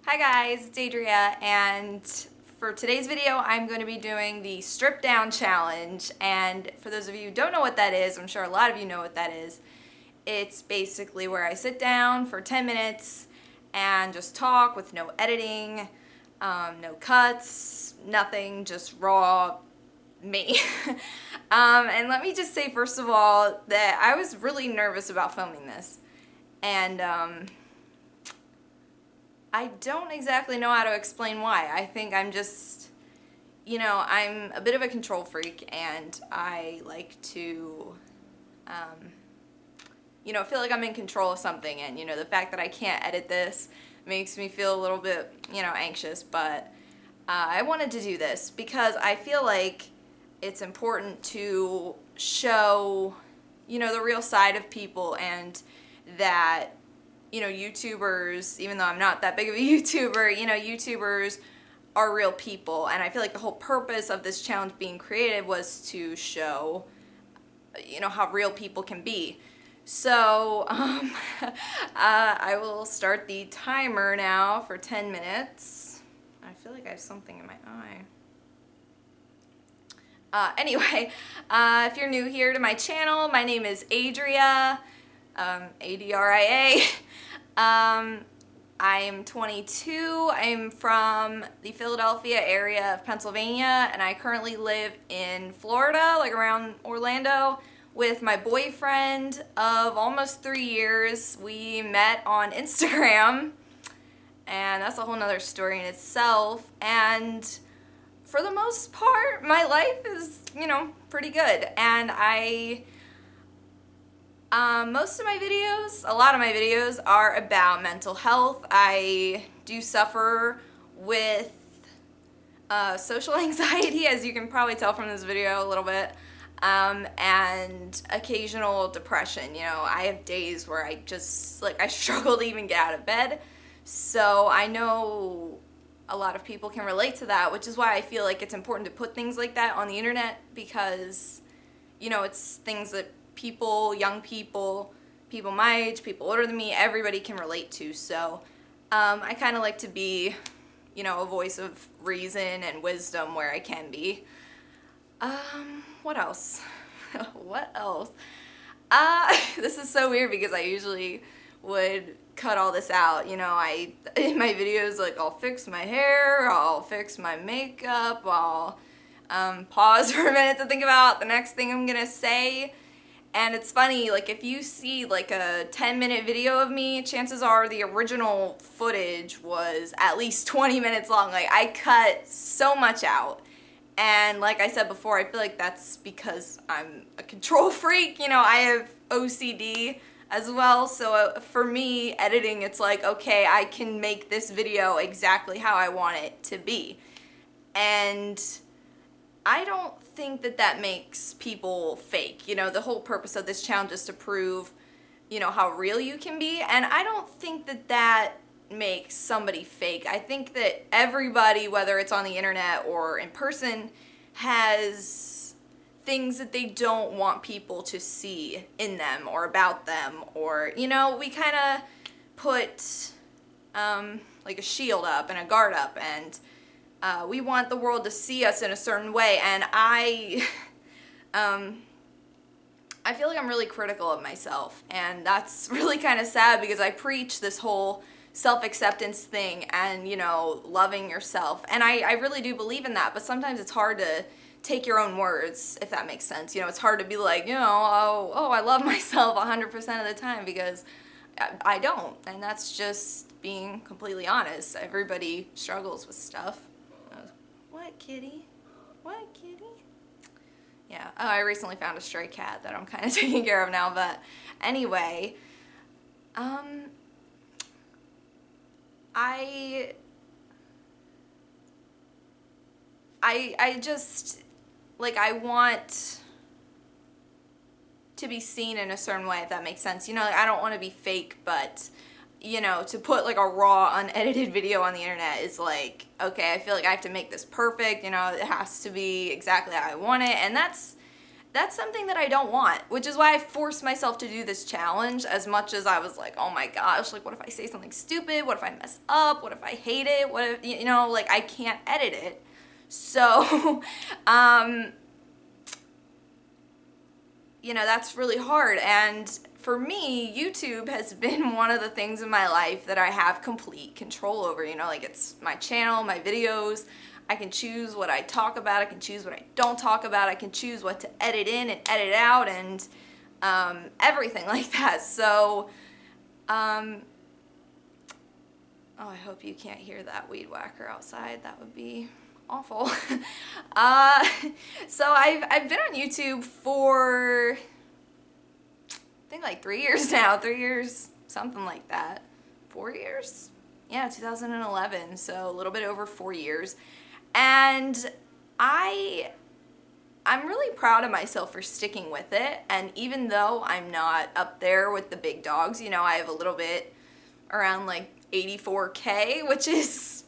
Hi guys, it's Adria, and for today's video I'm going to be doing the strip down challenge. And for those of you who don't know what that is, I'm sure a lot of you know what that is. It's basically where I sit down for 10 minutes and just talk with no editing, no cuts, nothing, just raw me. And let me just say first of all that I was really nervous about filming this, and I don't exactly know how to explain why. I think I'm just, I'm a bit of a control freak, and I like to, feel like I'm in control of something, and, the fact that I can't edit this makes me feel a little bit, anxious, but I wanted to do this because I feel like it's important to show, the real side of people, and that YouTubers, even though I'm not that big of a YouTuber, YouTubers are real people. And I feel like the whole purpose of this challenge being created was to show, how real people can be. So, I will start the timer now for 10 minutes. I feel like I have something in my eye. Anyway, if you're new here to my channel, my name is Adria, Adria. I'm 22, I'm from the Philadelphia area of Pennsylvania, and I currently live in Florida, like around Orlando, with my boyfriend of almost 3 years. We met on Instagram, and that's a whole nother story in itself, and for the most part, my life is, pretty good, and most of my videos, a lot of my videos are about mental health. I do suffer with social anxiety, as you can probably tell from this video a little bit, and occasional depression. I have days where I just, I struggle to even get out of bed. So I know a lot of people can relate to that, which is why I feel like it's important to put things like that on the internet, because, it's things that people, young people, people my age, people older than me, everybody can relate to. So I kind of like to be, a voice of reason and wisdom where I can be. What else? What else? This is so weird because I usually would cut all this out. In my videos, I'll fix my hair, I'll fix my makeup, I'll pause for a minute to think about the next thing I'm gonna say. And it's funny, if you see a 10-minute video of me, chances are the original footage was at least 20 minutes long. I cut so much out. And like I said before, I feel like that's because I'm a control freak. I have OCD as well. So for me, editing, it's okay, I can make this video exactly how I want it to be. And I don't think that that makes people fake. The whole purpose of this challenge is to prove, how real you can be. And I don't think that that makes somebody fake. I think that everybody, whether it's on the internet or in person, has things that they don't want people to see in them or about them. Or, we kind of put a shield up and a guard up, and we want the world to see us in a certain way, and I feel like I'm really critical of myself, and that's really kind of sad because I preach this whole self-acceptance thing and, loving yourself, and I really do believe in that, but sometimes it's hard to take your own words, if that makes sense. It's hard to be like, oh, I love myself 100% of the time, because I don't, and that's just being completely honest. Everybody struggles with stuff. What, kitty? What, kitty? Yeah, I recently found a stray cat that I'm kind of taking care of now, but anyway, I just, I want to be seen in a certain way, if that makes sense. I don't want to be fake, but to put a raw, unedited video on the internet is okay, I feel like I have to make this perfect, it has to be exactly how I want it, and that's that's something that I don't want, which is why I forced myself to do this challenge as much as I was like, oh my gosh, like what if I say something stupid? What if I mess up? What if I hate it? What if, you know, like I can't edit it. So, you know, that's really hard. And for me, YouTube has been one of the things in my life that I have complete control over, you know, like it's my channel, my videos. I can choose what I talk about, I can choose what I don't talk about, I can choose what to edit in and edit out, and everything like that. So, oh, I hope you can't hear that weed whacker outside. That would be awful. So I've been on YouTube for, I think like 3 years now, 3 years, something like that. 4 years? Yeah, 2011, so a little bit over 4 years. And I'm really proud of myself for sticking with it. And even though I'm not up there with the big dogs, you know, I have a little bit around like 84K, which is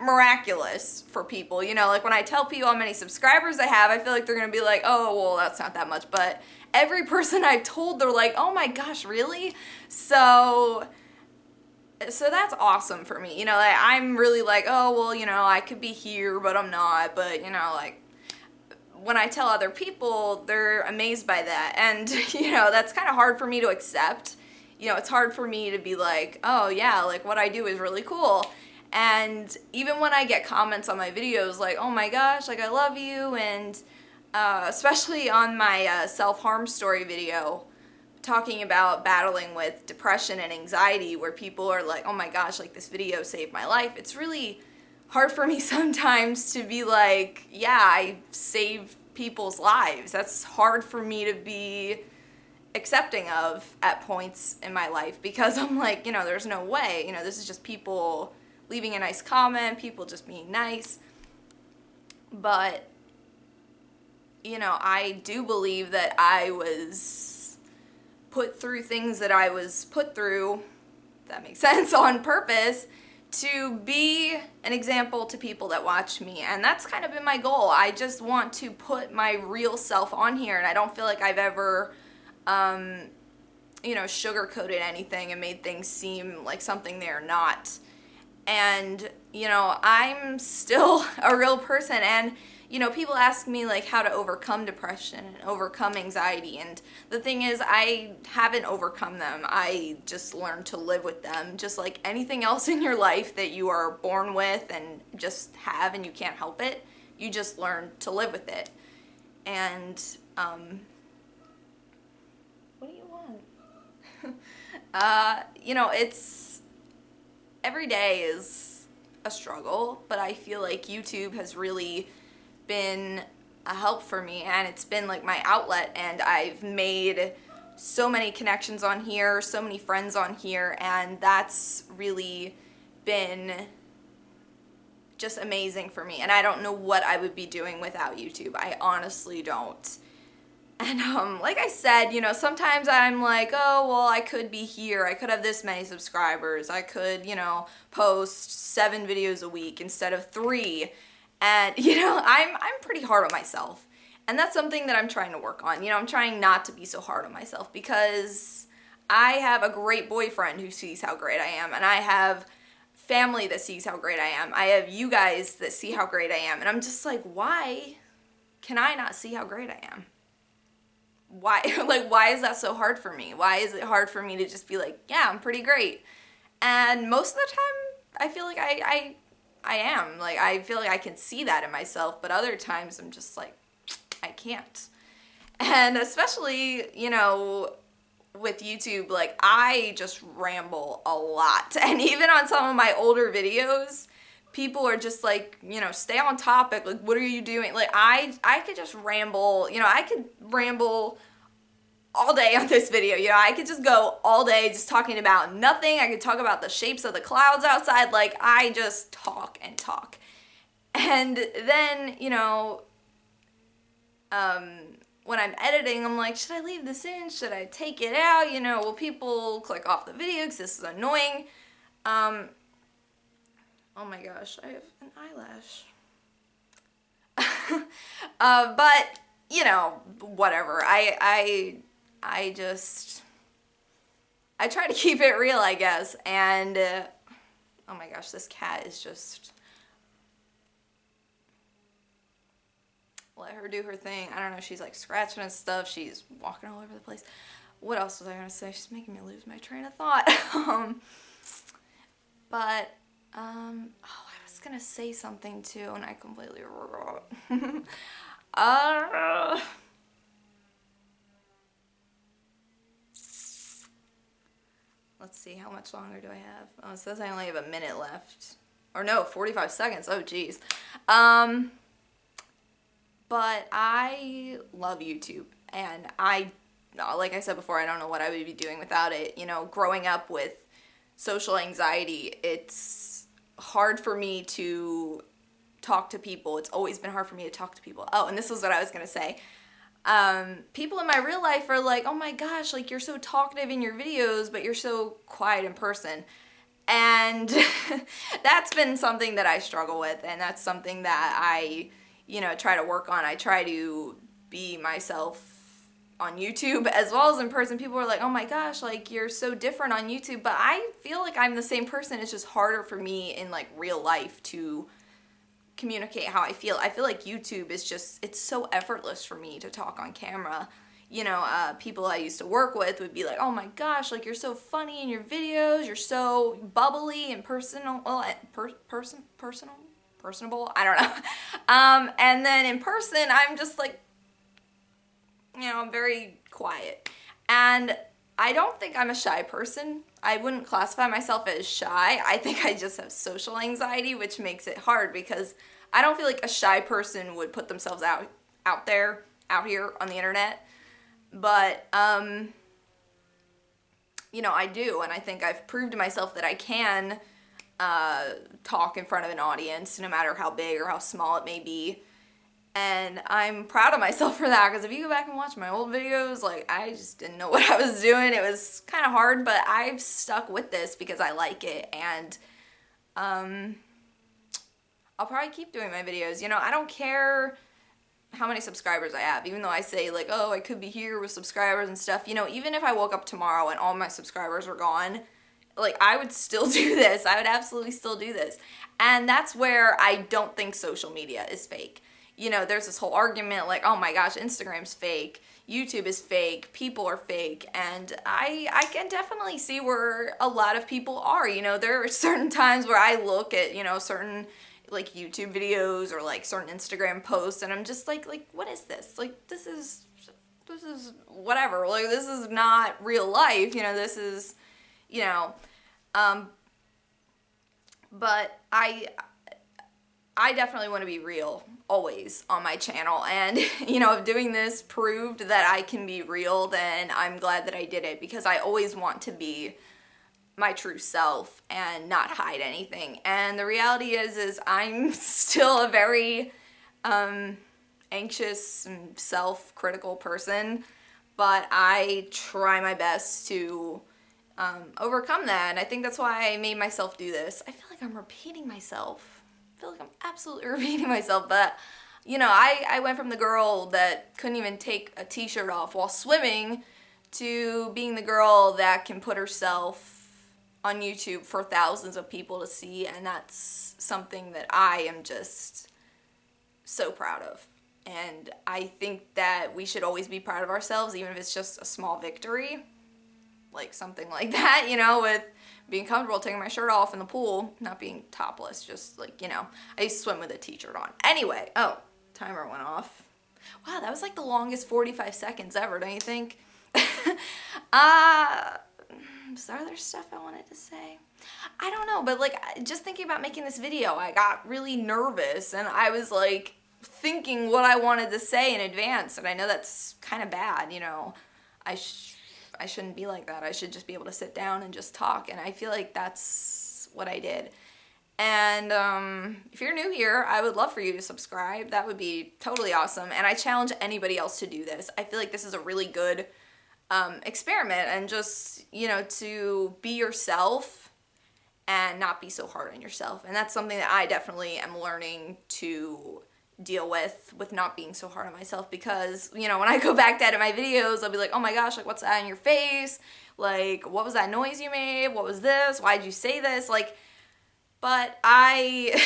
miraculous for people. You know, like when I tell people how many subscribers I have, I feel like they're gonna be like, oh, well, that's not that much. But every person I've told, they're like, oh my gosh, really? So that's awesome for me. You know, like, I'm really like, oh, well, you know, I could be here, but I'm not. But, you know, like, when I tell other people, they're amazed by that. And, you know, that's kind of hard for me to accept. You know, it's hard for me to be like, oh, yeah, like, what I do is really cool. And even when I get comments on my videos like, oh my gosh, like, I love you, and especially on my self-harm story video, talking about battling with depression and anxiety, where people are like, oh my gosh, like this video saved my life. It's really hard for me sometimes to be like, yeah, I save people's lives. That's hard for me to be accepting of at points in my life, because I'm like, you know, there's no way, you know, this is just people leaving a nice comment, people just being nice. But, you know, I do believe that I was put through things that I was put through, if that makes sense, on purpose, to be an example to people that watch me. And that's kind of been my goal. I just want to put my real self on here, and I don't feel like I've ever, you know, sugar-coated anything and made things seem like something they're not. And, you know, I'm still a real person, and you know, people ask me like how to overcome depression and overcome anxiety, and the thing is, I haven't overcome them. I just learned to live with them, just like anything else in your life that you are born with and just have, and you can't help it. You just learn to live with it. And what do you want? You know, it's every day is a struggle, but I feel like YouTube has really been a help for me, and it's been like my outlet, and I've made so many connections on here, so many friends on here, and that's really been just amazing for me. And I don't know what I would be doing without YouTube. I honestly don't. And like I said, you know, sometimes I'm like, oh, well, I could be here, I could have this many subscribers, I could, you know, post 7 videos a week instead of 3. And, you know, I'm pretty hard on myself. And that's something that I'm trying to work on. You know, I'm trying not to be so hard on myself, because I have a great boyfriend who sees how great I am. And I have family that sees how great I am. I have you guys that see how great I am. And I'm just like, why can I not see how great I am? Why, like, why is that so hard for me? Why is it hard for me to just be like, yeah, I'm pretty great? And most of the time, I feel like I am. Like, I feel like I can see that in myself, but other times I'm just like, I can't. And especially, you know, with YouTube, like, I just ramble a lot. And even on some of my older videos, people are just like, you know, stay on topic. Like, what are you doing? Like, I could just ramble, you know, I could ramble all day on this video. You know, I could just go all day just talking about nothing. I could talk about the shapes of the clouds outside. Like, I just talk and talk. And then, you know, when I'm editing, I'm like, should I leave this in? Should I take it out? You know, will people click off the video because this is annoying? Oh my gosh, I have an eyelash. But you know, whatever. I try to keep it real, I guess. And, oh my gosh, this cat is just, let her do her thing. I don't know, she's like scratching and stuff. She's walking all over the place. What else was I gonna say? She's making me lose my train of thought. Oh, I was gonna say something too, and I completely forgot. Let's see, how much longer do I have? Oh, it says I only have a minute left. Or no, 45 seconds. Oh, geez. But I love YouTube, and like I said before, I don't know what I would be doing without it. You know, growing up with social anxiety, it's hard for me to talk to people. It's always been hard for me to talk to people. Oh, and this is what I was gonna say. People in my real life are like, oh my gosh, like you're so talkative in your videos, but you're so quiet in person. And that's been something that I struggle with, and that's something that I, you know, try to work on. I try to be myself on YouTube as well as in person. People are like, oh my gosh, like you're so different on YouTube, but I feel like I'm the same person. It's just harder for me in like real life to communicate how I feel. I feel like YouTube is just, it's so effortless for me to talk on camera. You know, people I used to work with would be like, oh my gosh, like you're so funny in your videos, you're so bubbly and personal, personable, I don't know. And then in person, I'm just like, you know, I'm very quiet. And I don't think I'm a shy person. I wouldn't classify myself as shy. I think I just have social anxiety, which makes it hard because I don't feel like a shy person would put themselves out here on the internet. But, you know, I do, and I think I've proved to myself that I can talk in front of an audience, no matter how big or how small it may be. And I'm proud of myself for that, because if you go back and watch my old videos, like, I just didn't know what I was doing. It was kind of hard, but I've stuck with this because I like it, and I'll probably keep doing my videos. You know, I don't care how many subscribers I have, even though I say, like, oh, I could be here with subscribers and stuff. You know, even if I woke up tomorrow and all my subscribers were gone, like, I would still do this. I would absolutely still do this. And that's where I don't think social media is fake. You know, there's this whole argument like, oh my gosh, Instagram's fake, YouTube is fake, people are fake, and I can definitely see where a lot of people are. You know, there are certain times where I look at, you know, certain like YouTube videos or like certain Instagram posts, and I'm just like what is this? Like, this is whatever. Like, this is not real life, you know, this is, you know, but I definitely want to be real always on my channel, and you know, if doing this proved that I can be real, then I'm glad that I did it, because I always want to be my true self and not hide anything. And the reality is I'm still a very anxious and self-critical person, but I try my best to overcome that, and I think that's why I made myself do this. I feel like I'm repeating myself. I feel like I'm absolutely repeating myself, but you know, I went from the girl that couldn't even take a t-shirt off while swimming to being the girl that can put herself on YouTube for thousands of people to see, and that's something that I am just so proud of. And I think that we should always be proud of ourselves, even if it's just a small victory, like something like that, you know, with being comfortable taking my shirt off in the pool, not being topless, just like, you know, I used to swim with a t-shirt on. Anyway, oh, timer went off. Wow, that was like the longest 45 seconds ever, don't you think? Is there other stuff I wanted to say? I don't know, but like, just thinking about making this video, I got really nervous, and I was like thinking what I wanted to say in advance, and I know that's kind of bad, you know. I shouldn't be like that. I should just be able to sit down and just talk, and I feel like that's what I did. And if you're new here, I would love for you to subscribe. That would be totally awesome, and I challenge anybody else to do this. I feel like this is a really good experiment, and just, you know, to be yourself and not be so hard on yourself. And that's something that I definitely am learning to deal with not being so hard on myself, because, you know, when I go back to edit my videos, I'll be like, oh my gosh, like, what's that in your face? Like, what was that noise you made? What was this? Why'd you say this? Like, but I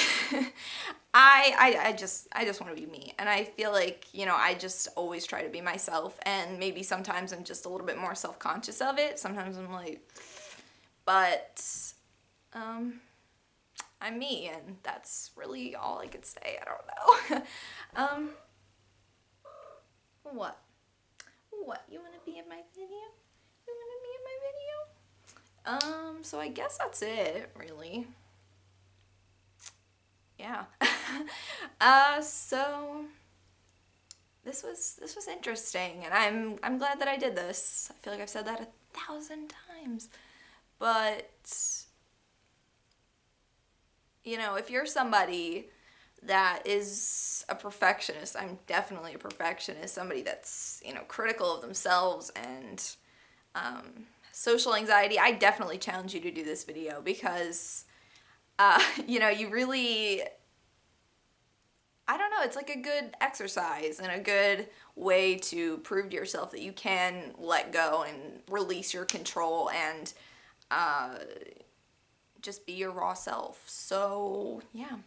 just want to be me, and I feel like, you know, I just always try to be myself, and maybe sometimes I'm just a little bit more self-conscious of it. Sometimes I'm like, but I'm me, and that's really all I could say. I don't know. What you want to be in my video? You want to be in my video? So I guess that's it, really. Yeah. So this was interesting, and I'm glad that I did this. I feel like I've said that 1,000 times. But, you know, if you're somebody that is a perfectionist, I'm definitely a perfectionist, somebody that's, you know, critical of themselves and social anxiety, I definitely challenge you to do this video, because you know, you really, I don't know, it's like a good exercise and a good way to prove to yourself that you can let go and release your control and just be your raw self. So, yeah.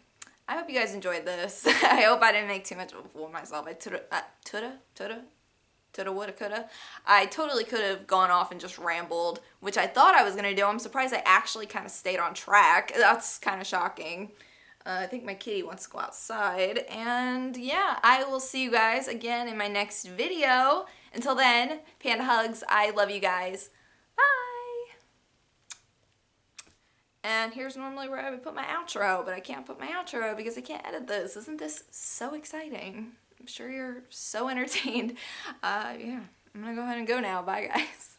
I hope you guys enjoyed this. I hope I didn't make too much of a fool of myself. I woulda, coulda. I totally could have gone off and just rambled, which I thought I was going to do. I'm surprised I actually kind of stayed on track. That's kind of shocking. I think my kitty wants to go outside. And yeah, I will see you guys again in my next video. Until then, panda hugs. I love you guys. Bye. And here's normally where I would put my outro, but I can't put my outro because I can't edit this. Isn't this so exciting? I'm sure you're so entertained. Yeah, I'm gonna go ahead and go now. Bye, guys.